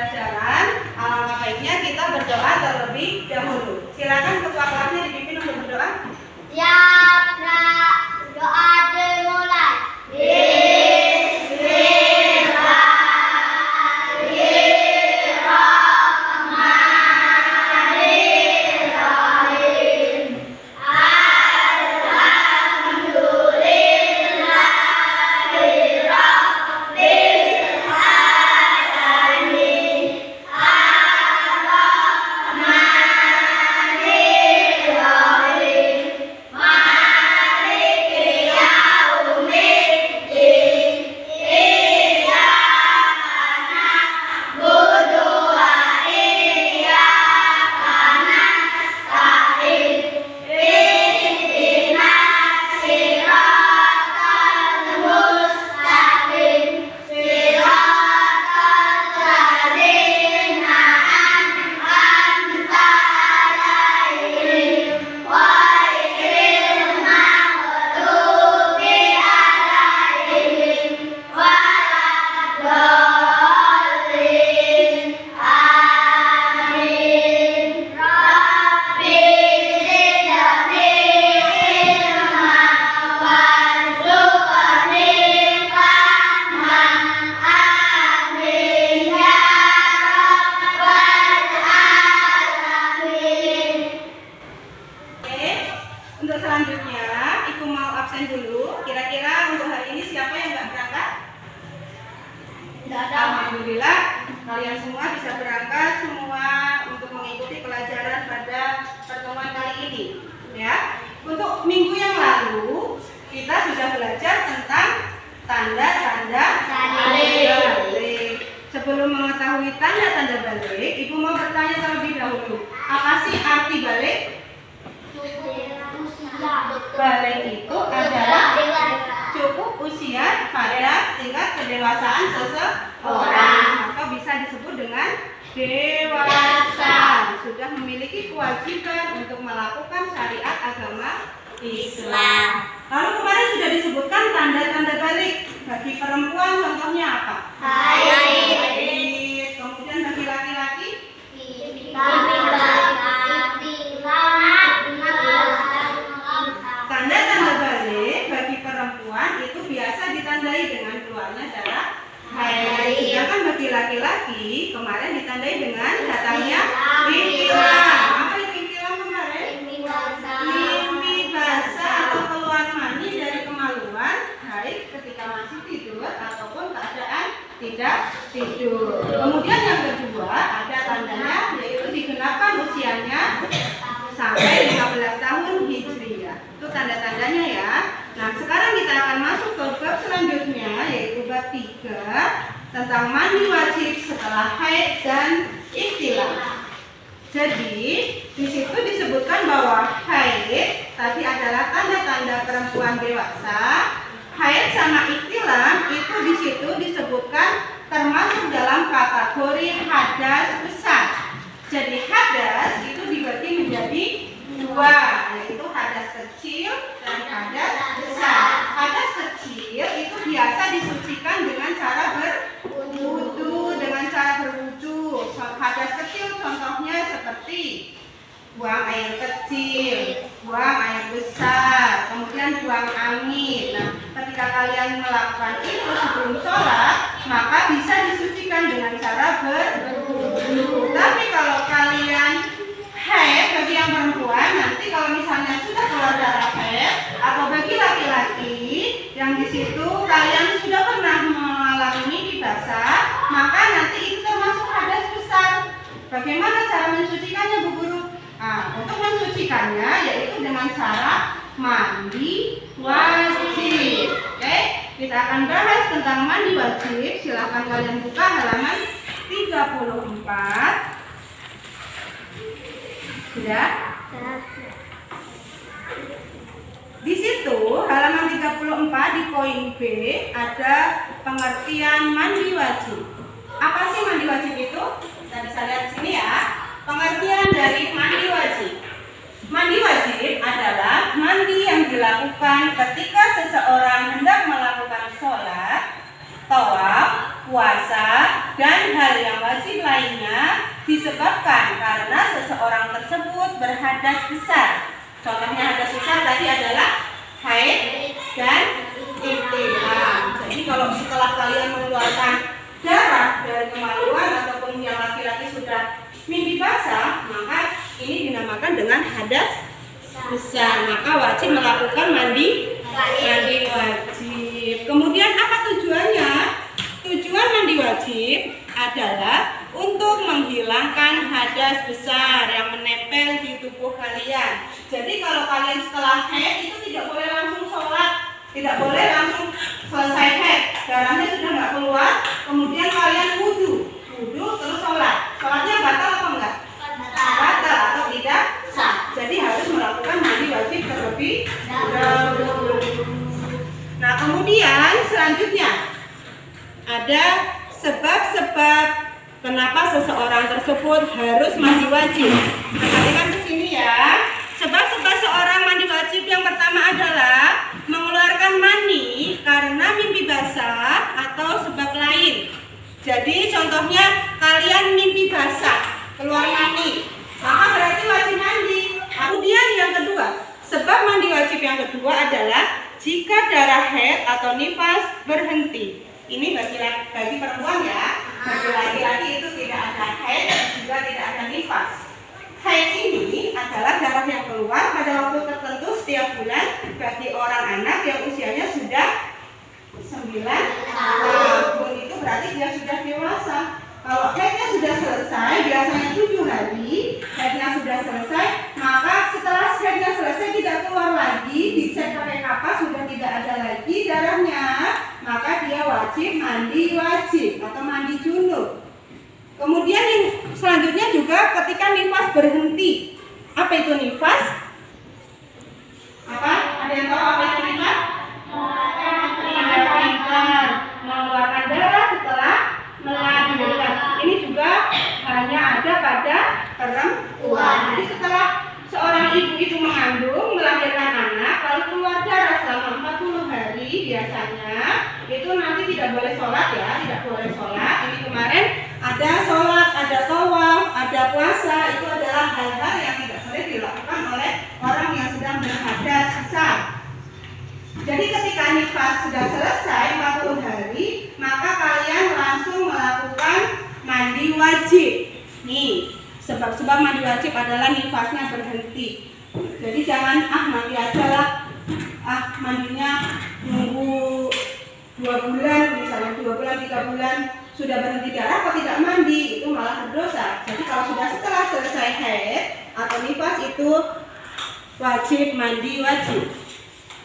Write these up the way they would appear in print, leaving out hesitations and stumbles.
pelajaran, alangkah baiknya kita berdoa terlebih dahulu. Silakan ketua kelasnya dipimpin untuk berdoa. Ya, doa dimulai. Untuk selanjutnya, Ibu mau absen dulu. Kira-kira untuk hari ini siapa yang nggak berangkat? Nggak ada. Alhamdulillah, kalian semua bisa berangkat semua untuk mengikuti pelajaran pada pertemuan kali ini. Ya, untuk minggu yang lalu kita sudah belajar tentang tanda-tanda balik. Sebelum mengetahui tanda-tanda balik, Ibu mau bertanya terlebih dahulu. Apa sih arti balik? Balik itu adalah cukup usia pada tingkat kedewasaan seseorang, maka bisa disebut dengan dewasa, sudah memiliki kewajiban untuk melakukan syariat agama Islam. Lalu kemarin sudah disebutkan tanda-tanda balik. Bagi perempuan contohnya apa? Haid. Kemudian bagi laki-laki? Tanda-tanda balik bagi perempuan itu biasa ditandai dengan keluarnya darah haid. Sedangkan bagi laki-laki kemarin ditandai dengan datangnya intilam. Apa itu intilam kemarin? Mimpi basah atau keluar mani dari kemaluan haid ketika masih tidur ataupun keadaan tidak tidur. Kemudian yang kedua ada tandanya yaitu digenapkan usianya sampai 15 tahun Hijriah. Itu tanda-tandanya ya. Nah, sekarang kita akan masuk ke bab selanjutnya yaitu bab 3 tentang mandi wajib setelah haid dan ihtilam. Jadi, di situ disebutkan bahwa haid tadi adalah tanda-tanda perempuan dewasa. Haid sama ihtilam itu di situ disebutkan termasuk dalam kategori hadas besar. Jadi hadas itu dibagi menjadi dua, yaitu hadas kecil dan hadas besar. Hadas kecil itu biasa disucikan dengan cara berwudu, Hadas kecil contohnya seperti buang air kecil, buang air besar, kemudian buang angin. Nah, ketika kalian melakukan itu sebelum sholat, maka bisa disucikan dengan cara berwudu. Tapi kalau kalian haid bagi yang perempuan, nanti kalau misalnya sudah keluar darah haid, atau bagi laki-laki yang di situ kalian sudah pernah mengalami mimpi basah, maka nanti itu termasuk hadas besar. Bagaimana cara mensucikannya, Bu Guru? Nah, untuk mensucikannya yaitu dengan cara mandi wajib. Oke, kita akan bahas tentang mandi wajib. Silahkan kalian buka halaman 34. Sudah? Di situ halaman 34 di poin B ada pengertian mandi wajib. Apa sih mandi wajib itu? Kita bisa lihat di sini ya. Pengertian dari mandi wajib. Mandi wajib adalah mandi yang dilakukan ketika seseorang hendak melakukan sholat, tawaf, puasa, dan hal yang wajib lainnya. hadas besar. Contohnya hadas besar tadi adalah haid dan ihtilam. Jadi kalau setelah kalian mengeluarkan darah dari kemaluan ataupun yang laki-laki sudah mimpi basah, maka ini dinamakan dengan hadas besar. Maka wajib melakukan mandi wajib. Kemudian apa tujuannya? Tujuan mandi wajib adalah untuk menghilangkan hadas besar yang menempel di tubuh kalian. Jadi kalau kalian setelah haid itu tidak boleh langsung sholat, tidak boleh langsung selesai haid, darahnya sudah nggak keluar, kemudian kalian wudhu terus sholat. Sholatnya batal apa enggak? Batal atau tidak sah. Jadi harus melakukan mandi wajib terlebih dahulu. Nah, kemudian selanjutnya ada sebab-sebab kenapa seseorang tersebut harus mandi wajib. Perhatikan ke sini ya. Sebab-sebab seorang mandi wajib yang pertama adalah mengeluarkan mani karena mimpi basah atau sebab lain. Jadi contohnya kalian mimpi basah, keluar mani, maka berarti wajib mandi. Kemudian yang kedua, sebab mandi wajib yang kedua adalah jika darah haid atau nifas berhenti. Ini bagi perempuan ya. Bagi laki-laki itu tidak ada haid dan juga tidak ada nifas. Haid ini adalah darah yang keluar pada waktu tertentu setiap bulan bagi orang anak yang usianya sudah 9 tahun. Itu berarti dia sudah dewasa. Kalau haidnya sudah selesai, biasanya 7 hari, haidnya sudah selesai, maka setelah haidnya selesai tidak keluar lagi, dicek pakai kapas sudah tidak ada lagi darahnya, maka dia wajib mandi wajib atau mandi junub. Kemudian yang selanjutnya juga ketika nifas berhenti. Apa itu nifas? Apa? Ada yang tahu apa itu nifas? Mengeluarkan darah setelah melahirkan. Ini juga hanya ada pada perempuan. Jadi setelah seorang ibu itu mengandung, melahirkan anak, lalu keluar darah selama 40 hari biasanya, itu nanti tidak boleh sholat ya, tidak boleh sholat. Ini kemarin ada sholat, ada tawaf, ada puasa, itu adalah hal-hal yang tidak boleh dilakukan oleh orang yang sedang berhadas besar. Jadi ketika nifas sudah selesai 40 hari, maka kalian langsung melakukan mandi wajib. Nih, sebab-sebab mandi wajib adalah nifasnya berhenti. Jadi jangan mandi aja lah, mandinya nunggu 2 bulan, misalnya 2 bulan, 3 bulan sudah berhenti darah kok tidak mandi, itu malah berdosa. Jadi kalau sudah setelah selesai haid atau nifas itu wajib mandi wajib.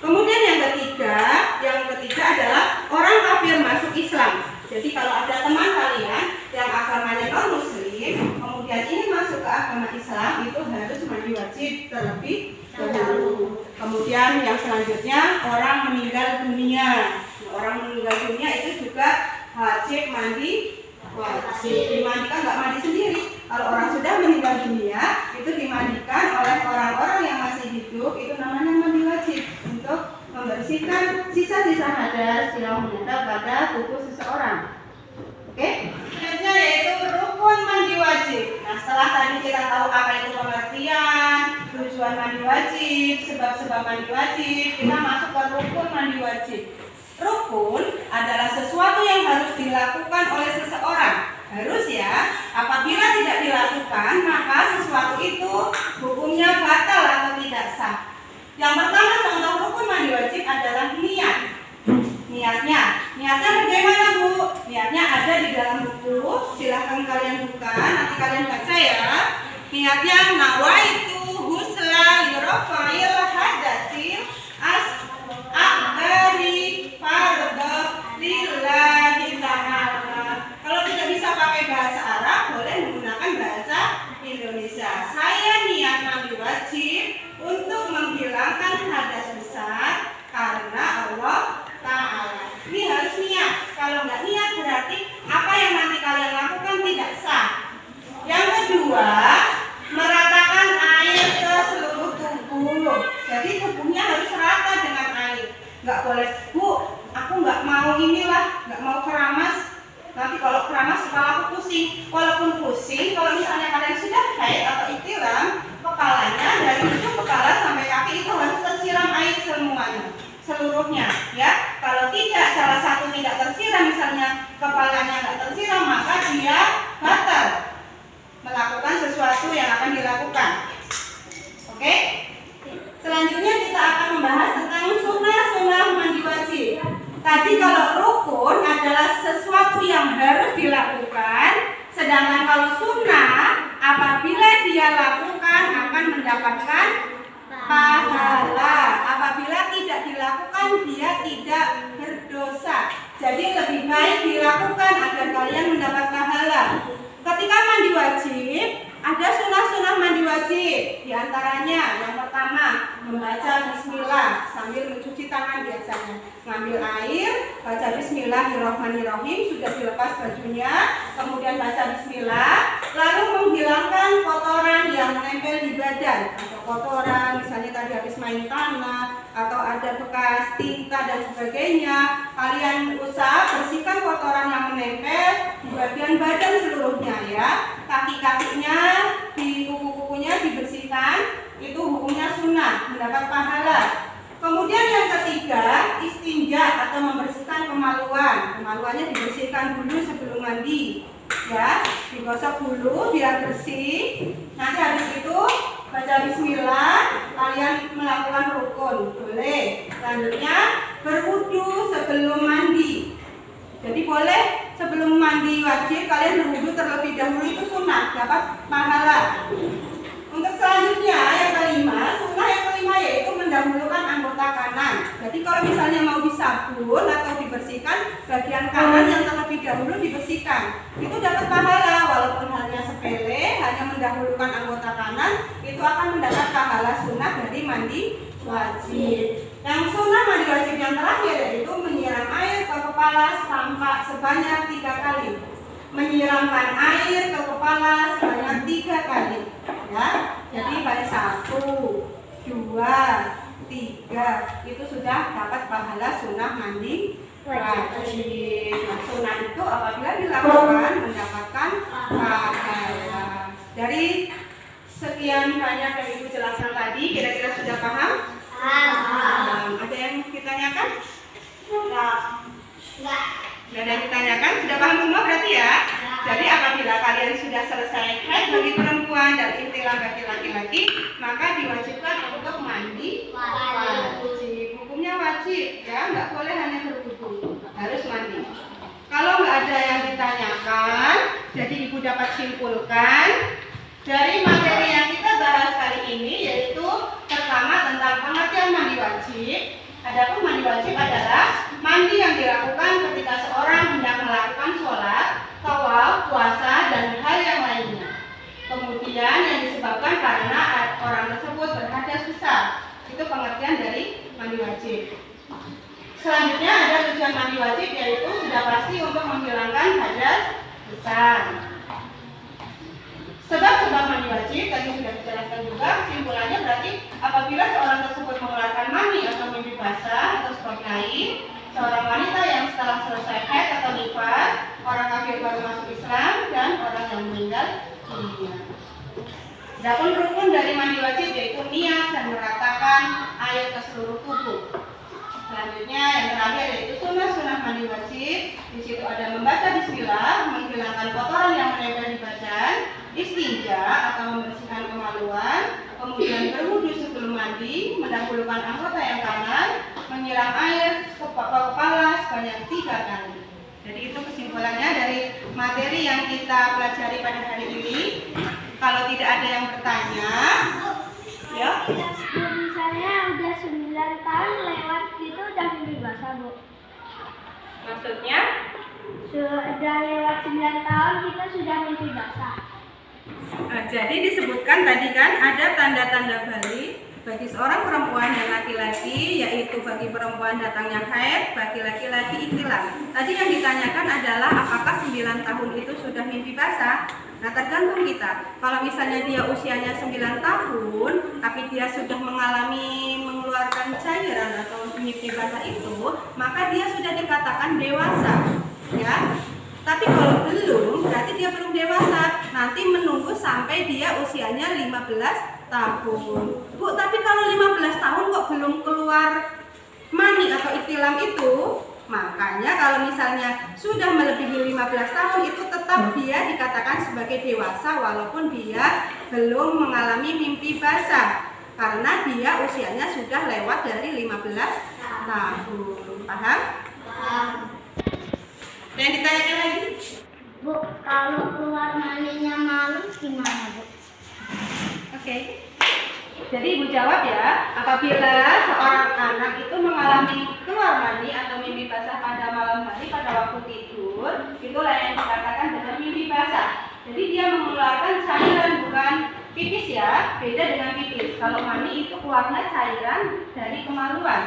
Kemudian yang ketiga adalah orang kafir masuk Islam. Jadi kalau ada teman kalian yang agamanya non muslim, kemudian ingin masuk ke agama Islam, itu harus mandi wajib terlebih dahulu. Kemudian yang selanjutnya orang meninggal dunia. Orang meninggal dunia itu juga wajib mandi wajib. Dimandikan nggak mandi sendiri. Kalau orang sudah meninggal dunia, itu dimandikan oleh orang-orang yang masih hidup, itu namanya mandi wajib untuk membersihkan sisa-sisa hadas yang menempel pada tubuh seseorang. Oke? Selanjutnya yaitu rukun mandi wajib. Nah, setelah tadi kita tahu apa itu pengertian, tujuan mandi wajib, sebab-sebab mandi wajib, kita masuk ke rukun mandi wajib. Rukun adalah sesuatu yang harus dilakukan oleh seseorang. Harus ya, apabila tidak dilakukan, maka sesuatu itu hukumnya batal atau tidak sah. Yang pertama contoh rukun mandi wajib adalah niat. Niatnya bagaimana Bu? Niatnya ada di dalam buku, silahkan kalian buka, nanti kalian baca ya. Niatnya nawaitu husla lirafa'il hadatsil akbari fardhu lillahi ta'ala. Kalau tidak bisa pakai bahasa Arab, boleh menggunakan bahasa Indonesia. Saya niat mandi wajib untuk menghilangkan hadas besar karena Allah Ta'ala. Ini harus niat. Kalau nggak niat berarti apa yang nanti kalian lakukan tidak sah. Yang kedua, meratakan air ke seluruh tubuh. Jadi tubuhnya harus rata dengan air. Nggak boleh, Bu, aku nggak mau inilah, nggak mau keramas. Nanti kalau keramas kepala aku pusing. Walaupun pusing, kalau misalnya kalian sudah haid atau ihtilam, kepalanya dari dia batal melakukan sesuatu yang akan dilakukan. Oke? Selanjutnya kita akan membahas tentang sunnah mandi wajib. Tadi kalau rukun adalah sesuatu yang harus dilakukan, sedangkan kalau sunnah apabila dia lakukan akan mendapatkan pahala. Apabila tidak dilakukan dia tidak berdosa. Jadi lebih baik dilakukan agar kalian mendapat pahala. Ketika mandi wajib, ada sunnah mandi wajib. Di antaranya yang pertama membaca bismillah sambil mencuci tangan biasanya. Ngambil air, baca bismillahirrahmanirrahim, sudah dilepas bajunya, kemudian baca bismillah, lalu menghilangkan kotoran yang menempel di badan atau kotoran misalnya tadi habis main tanah atau ada bekas tinta dan sebagainya. Kalian usaha bersihkan kotoran yang menempel di bagian badan seluruhnya ya. Kaki-kakinya, di kuku-kukunya dibersihkan, itu hukumnya sunnah, mendapat pahala. Kemudian yang ketiga, istinja atau membersihkan kemaluan. Kemaluannya dibersihkan dulu sebelum mandi. Ya, digosok dulu biar bersih. Nanti habis itu baca bismillah, kalian melakukan rukun, boleh. Selanjutnya berwudu sebelum mandi. Jadi boleh sebelum mandi wajib kalian berwudu terlebih dahulu, itu sunnah, dapat pahala. Untuk selanjutnya yang kelima, sunnah yang kelima yaitu mendahulukan anggota kanan. Jadi kalau misalnya mau disabun atau dibersihkan bagian kanan yang terlebih dahulu dibersihkan, itu dapat pahala walaupun halnya sepele, hanya mendahulukan anggota kanan itu akan mendapat pahala sunnah dari mandi wajib. Yang sunnah mandi wajib yang terakhir yaitu menyiram air ke kepala sebanyak 3 kali. Menyiramkan air ke kepala sebanyak 3 kali. Ya, jadi pada 1, 2, 3 itu sudah dapat pahala sunnah mandi wajib. Nah, sunnah itu apabila dilakukan mendapatkan pahala. Dari sekian banyak yang Ibu jelaskan tadi, kira-kira sudah paham? Ada yang ditanyakan? Enggak. Tidak ada yang ditanyakan? Sudah paham semua berarti ya? Jadi apabila kalian sudah selesai haid bagi perempuan dan intilam bagi laki-laki, maka diwajibkan untuk mandi wajib. Hukumnya wajib ya, nggak boleh hanya berwudu, harus mandi. Kalau nggak ada yang ditanyakan, jadi Ibu dapat simpulkan dari materi yang kita bahas kali ini, yaitu pertama tentang pengertian mandi wajib. Adapun mandi wajib adalah mandi yang dilakukan ketika seorang hendak melakukan sholat, tawaf, puasa, dan hal yang lainnya. Kemudian yang disebabkan karena orang tersebut berhadas besar. Itu pengertian dari mandi wajib. Selanjutnya ada tujuan mandi wajib, yaitu sudah pasti untuk menghilangkan hadas besar. Sebab-sebab mandi wajib tadi sudah dijelaskan juga. Kesimpulannya berarti apabila seorang tersebut mengeluarkan mani atau mimpi basah atau sebab lain, seorang wanita yang setelah selesai haid atau nifas, orang kafir baru masuk Islam, dan orang yang meninggal dunia. Adapun rukun dari mandi wajib yaitu niat dan meratakan air ke seluruh tubuh. Selanjutnya yang terakhir yaitu sunnah mandi wajib. Di situ ada membaca bismillah, menghilangkan kotoran yang menempel di badan, istinja atau membersihkan kemaluan, kemudian berwudu sebelum mandi, mendahulukan anggota yang kanan, menyiram air ke kepala sebanyak 3 kali. Jadi itu kesimpulannya dari materi yang kita pelajari pada hari ini. Kalau tidak ada yang bertanya, ya. Misalnya udah 9 tahun lewat gitu udah mimpi basah, Bu. Maksudnya? Sudah lewat 9 tahun kita sudah mimpi basah. Nah, jadi disebutkan tadi kan ada tanda-tanda balik bagi seorang perempuan dan laki-laki, yaitu bagi perempuan datangnya haid, bagi laki-laki ihtilam. Tadi yang ditanyakan adalah apakah 9 tahun itu sudah mimpi basah? Nah, tergantung kita. Kalau misalnya dia usianya 9 tahun, tapi dia sudah mengeluarkan cairan atau mimpi basah itu, maka dia sudah dikatakan dewasa, ya. Tapi kalau belum, berarti dia belum dewasa. Nanti menunggu sampai dia usianya 15 tahun. Bu, tapi kalau 15 tahun kok belum keluar mani atau ihtilam itu, Makanya kalau misalnya sudah melebihi 15 tahun itu tetap dia dikatakan sebagai dewasa walaupun dia belum mengalami mimpi basah. Karena dia usianya sudah lewat dari 15 tahun. Paham? Yang ditanyakan lagi? Bu, kalau keluar maninya malam gimana, Bu? Oke. Jadi Ibu jawab ya, apabila seorang anak itu mengalami keluar mani atau mimpi basah pada malam hari pada waktu tidur, itulah yang dikatakan dengan mimpi basah. Jadi dia mengeluarkan cairan bukan pipis ya, beda dengan pipis. Kalau mani itu keluarnya cairan dari kemaluan.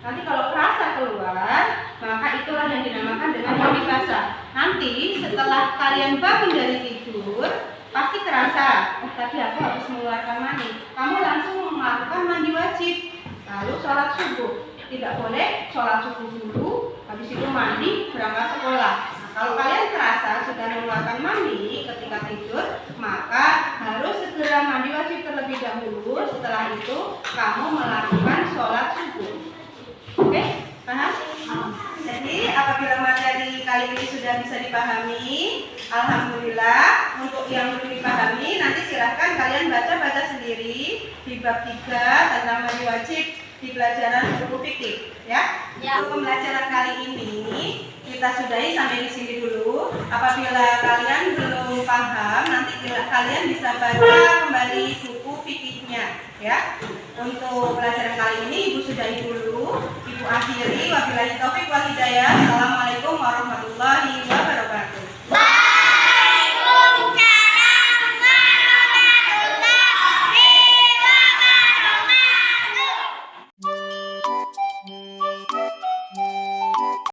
Nanti kalau kerasa keluar, maka itulah yang dinamakan dengan mimpi basah. Nanti setelah kalian bangun dari tidur, pasti kerasa, oh tadi aku harus mengeluarkan mani. Kamu langsung melakukan mandi wajib, lalu sholat subuh. Tidak boleh sholat subuh dulu, habis itu mandi, berangkat sekolah. Nah, kalau kalian terasa sudah mengeluarkan mani ketika tidur, maka harus segera mandi wajib terlebih dahulu. Setelah itu kamu melakukan sholat subuh. Oke, paham? Jadi apabila materi kali ini sudah bisa dipahami, alhamdulillah. Untuk yang belum dipahami, nanti silahkan kalian baca-baca sendiri di bab 3 tentang mandi wajib di pelajaran buku fikih, ya. Untuk pembelajaran kali ini kita sudahi sampai di sini dulu. Apabila kalian belum paham, nanti kalian bisa baca kembali buku fikihnya, ya. Untuk pelajaran kali ini Ibu sudahi dulu. Ibu akhiri, wabillahi taufik wal hidayah. Assalamualaikum warahmatullahi wabarakatuh.